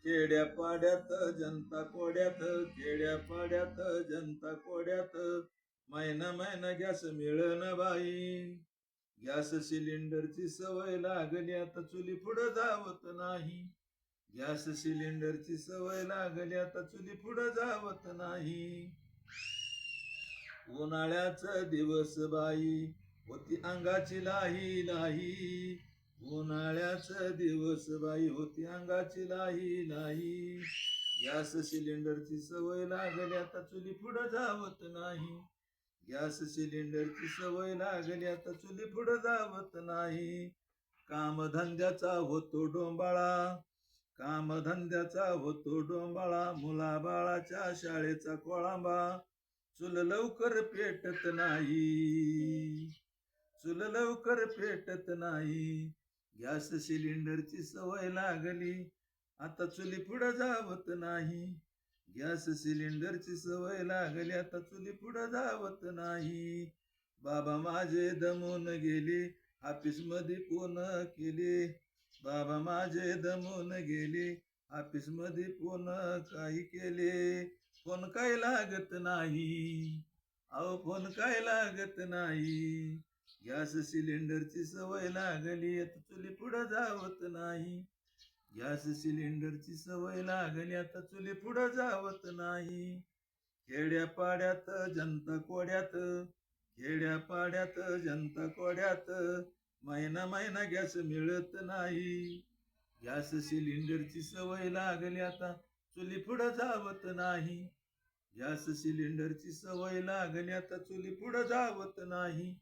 खेड्यापाड्यात जनता कोड्यात, खेड्यापाड्यात जनता कोड्यात, महिना महिना गॅस मिळन बाई. गॅस सिलेंडरची सवय लागली आता चुली पुढं जावत नाही. गॅस सिलेंडरची सवय लागली आता चुली पुढं जावत नाही. उन्हाळ्याचं दिवस बाई होती अंगाची लाही लाही. उन्हाळ्याचं दिवस बाई होती अंगाची लाही लाही. गॅस सिलेंडरची सवय लागली आता चुली पुढं जावत नाही. गॅस सिलेंडरची सवय लागली आता चुली पुढं जावत नाही. कामधंद्याचा होतो डोंबाळा, कामधंद्याचा होतो डोंबाळा, मुलाबाळाच्या शाळेचा कोळांबा. चूल लवकर पेटत नाही, चूल लवकर पेटत नाही. गॅस सिलेंडरची सवय लागली आता चुली पुढं जावत नाही. गॅस सिलेंडरची सवय लागली आता चुली पुढं जावत नाही. बाबा माझे दमून गेले ऑफिस मध्ये फोन केले. बाबा माझे दमून गेले ऑफिस मध्ये फोन काही केले. फोन काय लागत नाही, अहो फोन काय लागत नाही. गॅस सिलेंडरची सवय लागली आता चुली पुढं जावत नाही. गॅस सिलेंडरची सवय लागली आता चुली पुढं जावत नाही. खेड्यापाड्यात जनता कोड्यात, खेड्यापाड्यात जनता कोड्यात, महिना महिना गॅस मिळत नाही. गॅस सिलेंडरची सवय लागली आता चुली पुढं जावत नाही. गॅस सिलेंडरची सवय लागली आता चुली पुढं जावत नाही.